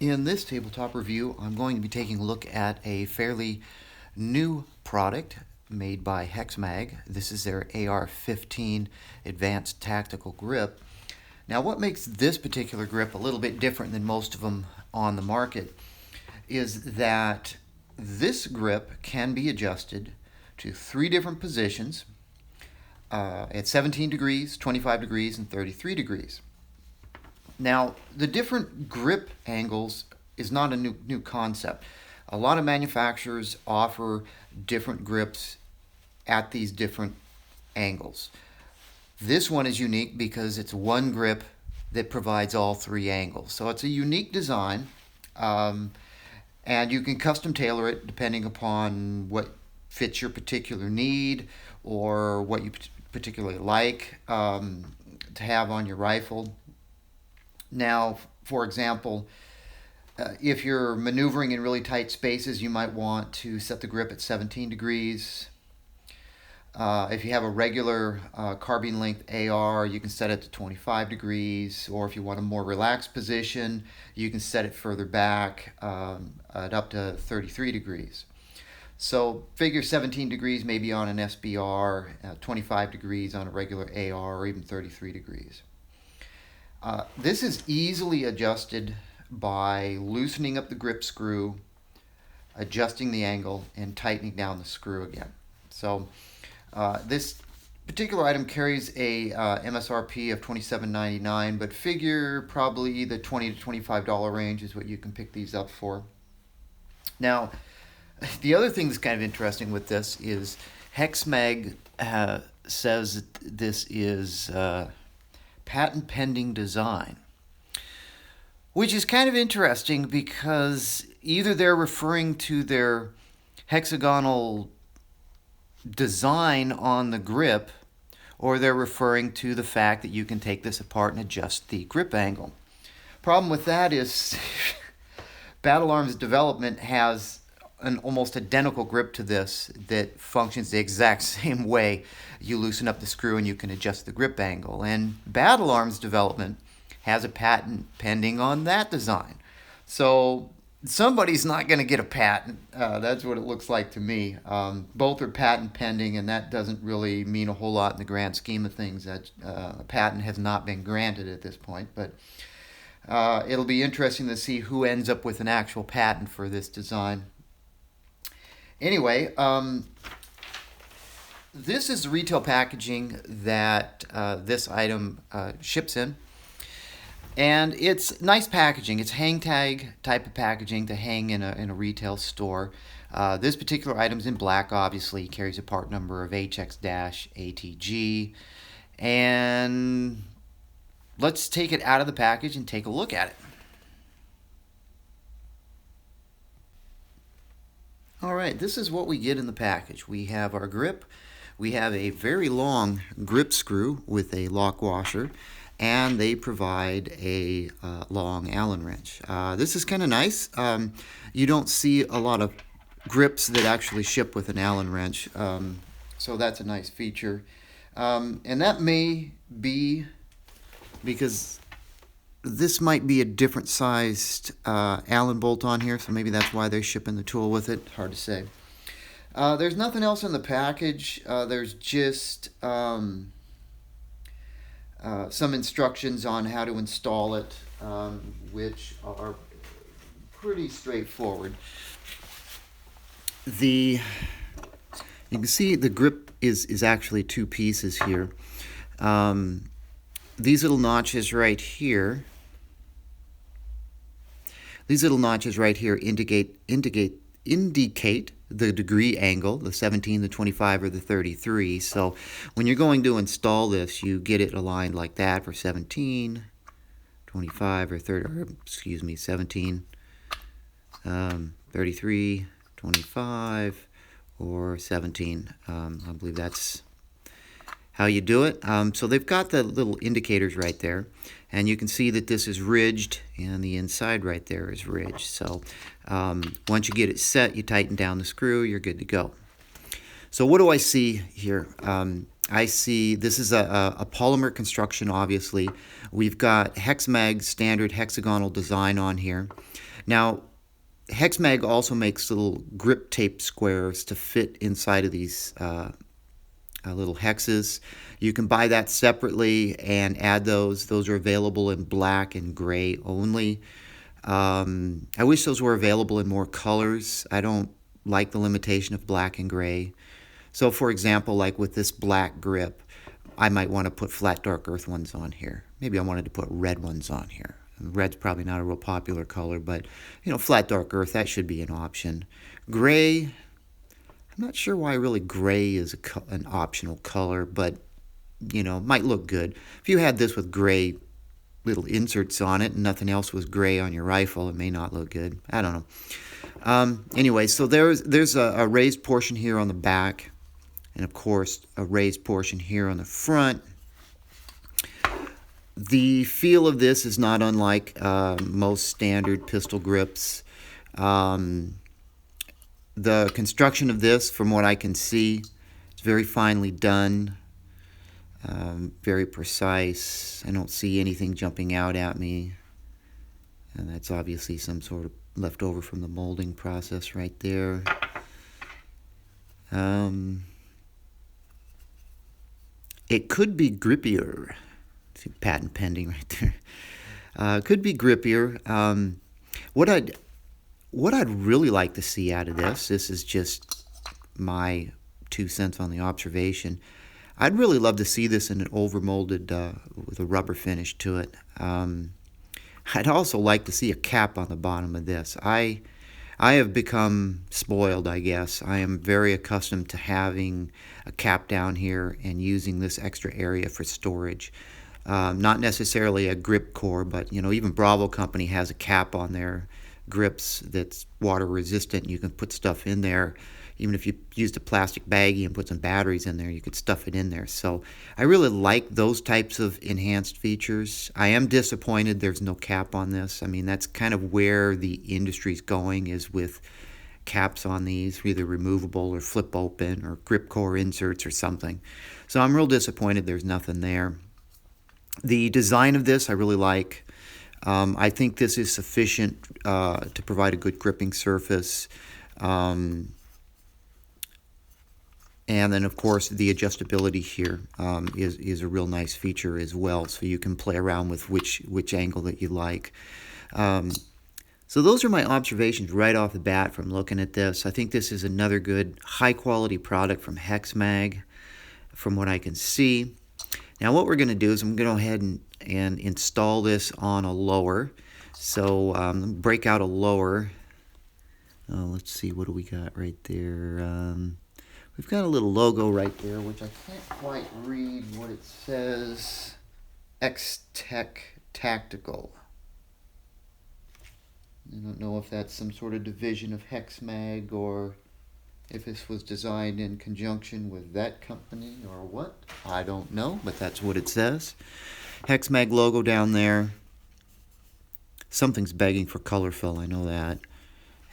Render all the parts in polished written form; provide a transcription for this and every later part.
In this tabletop review, I'm going to be taking a look at a fairly new product made by HexMag. This is their AR15 Advanced Tactical Grip. Now, what makes this particular grip a little bit different than most of them on the market is that this grip can be adjusted to 3 different positions at 17 degrees, 25 degrees, and 33 degrees. Now, the different grip angles is not a new concept. A lot of manufacturers offer different grips at these different angles. This one is unique because it's one grip that provides all 3 angles. So it's a unique design, and you can custom tailor it depending upon what fits your particular need or what you particularly like to have on your rifle. Now, for example, if you're maneuvering in really tight spaces, you might want to set the grip at 17 degrees. If you have a regular carbine length AR, you can set it to 25 degrees, or if you want a more relaxed position, you can set it further back at up to 33 degrees. So figure 17 degrees maybe on an SBR, 25 degrees on a regular AR, or even 33 degrees. This is easily adjusted by loosening up the grip screw, adjusting the angle, and tightening down the screw again. So this particular item carries a MSRP of $27.99, but figure probably the $20 to $25 range is what you can pick these up for. Now, the other thing that's kind of interesting with this is HexMag says that this is patent pending design, which is kind of interesting because either they're referring to their hexagonal design on the grip, or they're referring to the fact that you can take this apart and adjust the grip angle. Problem with that is Battle Arms Development has an almost identical grip to this that functions the exact same way. You loosen up the screw and you can adjust the grip angle. And Battle Arms Development has a patent pending on that design. So somebody's not going to get a patent. That's what it looks like to me. Both are patent pending, and that doesn't really mean a whole lot in the grand scheme of things. That a patent has not been granted at this point, but it'll be interesting to see who ends up with an actual patent for this design. Anyway, this is the retail packaging that this item ships in. And it's nice packaging. It's hang tag type of packaging to hang in a retail store. This particular item's in black, obviously. Carries a part number of HX-ATG. And let's take it out of the package and take a look at it. Alright, this is what we get in the package. We have our grip, we have a very long grip screw with a lock washer, and they provide a long Allen wrench. This is kind of nice. You don't see a lot of grips that actually ship with an Allen wrench, so that's a nice feature. And that may be because this might be a different sized Allen bolt on here, so maybe that's why they're shipping the tool with it. Hard to say. There's nothing else in the package. There's just some instructions on how to install it, which are pretty straightforward. You can see the grip is actually 2 pieces here. These little notches right here. These little notches right here indicate the degree angle, the 17, the 25, or the 33. So when you're going to install this, you get it aligned like that for 17, 25, or 30, or excuse me, 17, 33, 25, or 17. I believe that's how you do it. So they've got the little indicators right there, and you can see that this is ridged, and the inside right there is ridged. So once you get it set, you tighten down the screw, you're good to go. So what do I see here? I see this is a polymer construction, obviously. We've got HexMag standard hexagonal design on here. Now, HexMag also makes little grip tape squares to fit inside of these little hexes. You can buy that separately and add those. Those are available in black and gray only. I wish those were available in more colors. I don't like the limitation of black and gray. So for example, like with this black grip, I might want to put flat dark earth ones on here. Maybe I wanted to put red ones on here. Red's probably not a real popular color, but flat dark earth, that should be an option. Gray, I'm not sure why really gray is an optional color, but might look good. If you had this with gray little inserts on it and nothing else was gray on your rifle, it may not look good. I don't know. Anyway, so there's a raised portion here on the back, and of course a raised portion here on the front. The feel of this is not unlike most standard pistol grips. The construction of this, from what I can see, is very finely done, very precise. I don't see anything jumping out at me, and that's obviously some sort of leftover from the molding process right there. It could be grippier. See, patent pending right there. Could be grippier. What I'd really like to see out of this is just my 2 cents on the observation. I'd really love to see this in an overmolded with a rubber finish to it. I'd also like to see a cap on the bottom of this. I have become spoiled, I guess. I am very accustomed to having a cap down here and using this extra area for storage. Not necessarily a grip core, but even Bravo Company has a cap on their grips that's water resistant. You can put stuff in there. Even if you used a plastic baggie and put some batteries in there, you could stuff it in there. So I really like those types of enhanced features. I am disappointed there's no cap on this. I mean, that's kind of where the industry's going, is with caps on these, either removable or flip open or grip core inserts or something. So I'm real disappointed there's nothing there. The design of this I really like. I think this is sufficient to provide a good gripping surface. And then, of course, the adjustability here is a real nice feature as well. So you can play around with which angle that you like. So those are my observations right off the bat from looking at this. I think this is another good, high-quality product from HexMag, from what I can see. Now what we're going to do is I'm going to go ahead and install this on a lower. So break out a lower. Let's see, what do we got right there? We've got a little logo right there, which I can't quite read what it says. X-Tech Tactical. I don't know if that's some sort of division of HexMag or if this was designed in conjunction with that company or what. I don't know, but that's what it says. HexMag logo down there. Something's begging for color fill, I know that.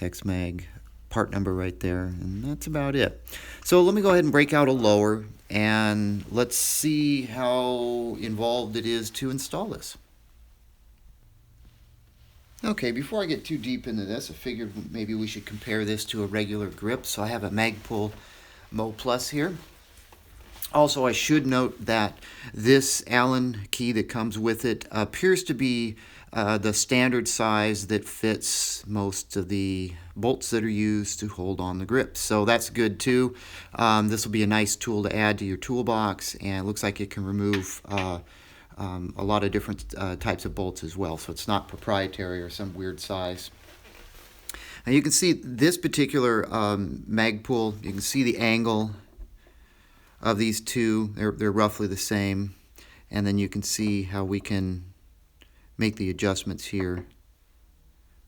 HexMag part number right there, and that's about it. So let me go ahead and break out a lower, and let's see how involved it is to install this. Okay, before I get too deep into this, I figured maybe we should compare this to a regular grip. So I have a Magpul Mo Plus here. Also, I should note that this Allen key that comes with it appears to be the standard size that fits most of the bolts that are used to hold on the grip. So that's good too. This will be a nice tool to add to your toolbox, and it looks like it can remove a lot of different types of bolts as well. So it's not proprietary or some weird size. Now you can see this particular Magpul, you can see the angle of these two. They're roughly the same. And then you can see how we can make the adjustments here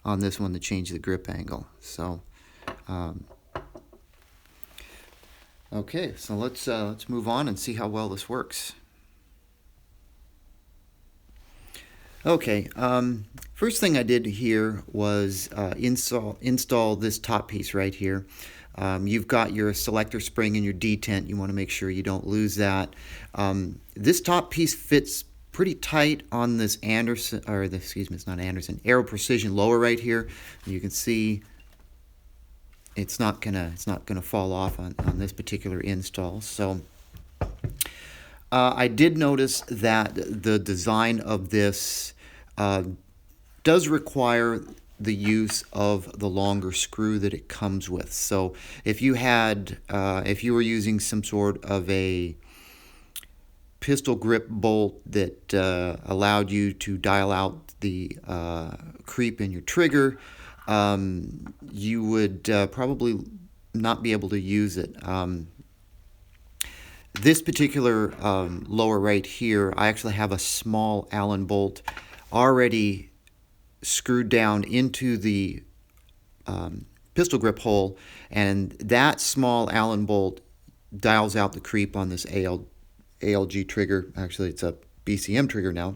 on this one to change the grip angle. So okay, so let's move on and see how well this works. Okay, first thing I did here was install this top piece right here. You've got your selector spring and your detent. You want to make sure you don't lose that. This top piece fits pretty tight on this Anderson, or the, excuse me, it's not Anderson, Aero Precision lower right here. You can see it's not gonna fall off on this particular install. So I did notice that the design of this does require the use of the longer screw that it comes with. So if you had, if you were using some sort of a pistol grip bolt that allowed you to dial out the creep in your trigger, you would probably not be able to use it. This particular lower right here, I actually have a small Allen bolt already screwed down into the pistol grip hole, and that small Allen bolt dials out the creep on this ALG trigger. Actually, it's a BCM trigger now.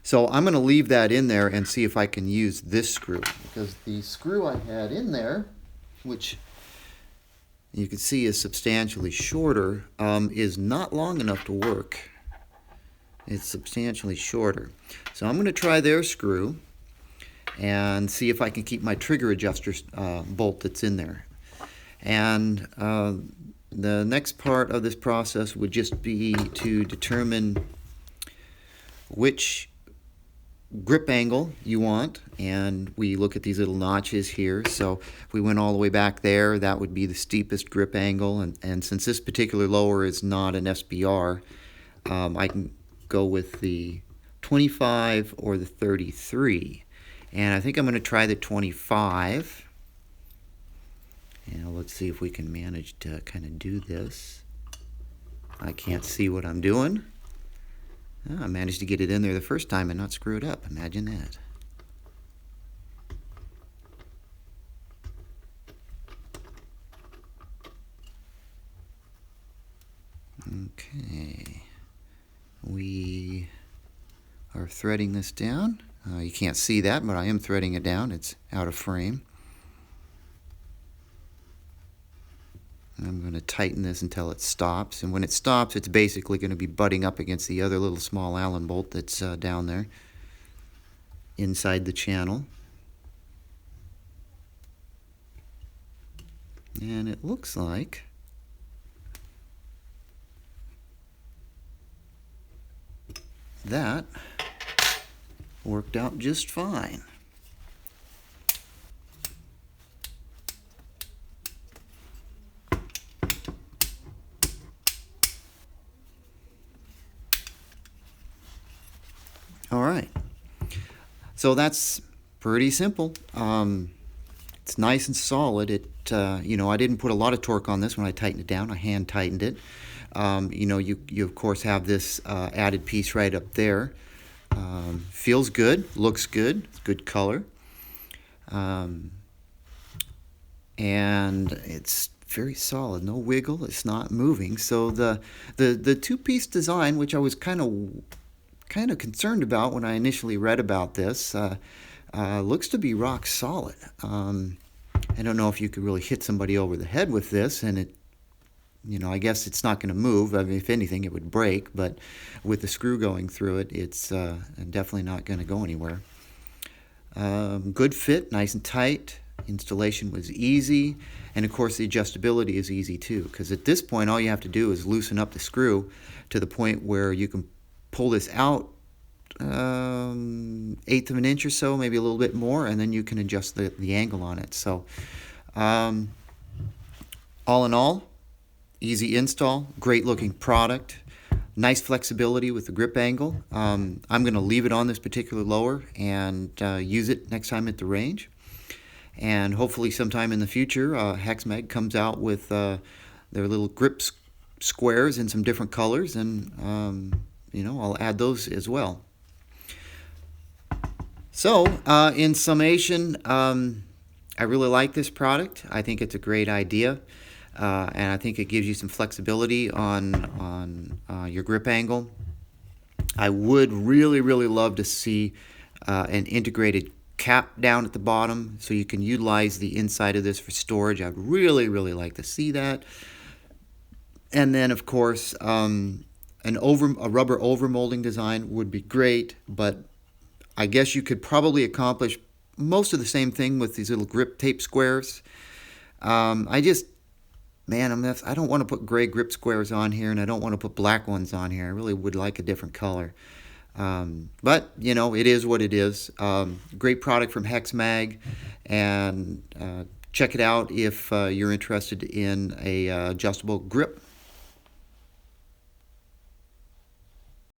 So I'm going to leave that in there and see if I can use this screw, because the screw I had in there, which you can see is substantially shorter, is not long enough to work. It's substantially shorter. So I'm going to try their screw and see if I can keep my trigger adjuster bolt that's in there. And the next part of this process would just be to determine which grip angle you want, and we look at these little notches here. So if we went all the way back there, that would be the steepest grip angle, and since this particular lower is not an SBR, I can go with the 25 or the 33, and I think I'm going to try the 25. And let's see if we can manage to kind of do this. I can't see what I'm doing. Oh, I managed to get it in there the first time and not screw it up. Imagine that. Okay. We are threading this down. You can't see that, but I am threading it down. It's out of frame. I'm going to tighten this until it stops, and when it stops, it's basically going to be butting up against the other little small Allen bolt that's down there inside the channel. And it looks like that worked out just fine. All right, so that's pretty simple. It's nice and solid. It, you know, I didn't put a lot of torque on this when I tightened it down. I hand tightened it. You know, you of course have this added piece right up there. Feels good, looks good, it's good color, and it's very solid. No wiggle. It's not moving. So the two-piece design, which I was kind of concerned about when I initially read about this, looks to be rock solid. I don't know if you could really hit somebody over the head with this, and it, you know, I guess it's not going to move. I mean, if anything, it would break, but with the screw going through it, it's definitely not going to go anywhere. Good fit, nice and tight. Installation was easy, and of course the adjustability is easy too, because at this point all you have to do is loosen up the screw to the point where you can pull this out 1/8 of an inch or so, maybe a little bit more, and then you can adjust the angle on it. So all in all, easy install, great looking product, nice flexibility with the grip angle. I'm going to leave it on this particular lower and use it next time at the range. And hopefully sometime in the future, HexMag comes out with their little grip squares in some different colors, and you know, I'll add those as well. So in summation, I really like this product. I think it's a great idea, and I think it gives you some flexibility on your grip angle. I would really love to see an integrated cap down at the bottom so you can utilize the inside of this for storage. I'd really like to see that. And then of course a rubber overmolding design would be great, but I guess you could probably accomplish most of the same thing with these little grip tape squares. I just, man, I don't want to put gray grip squares on here, and I don't want to put black ones on here. I really would like a different color. But, you know, it is what it is. Great product from HexMag, and check it out if you're interested in a adjustable grip.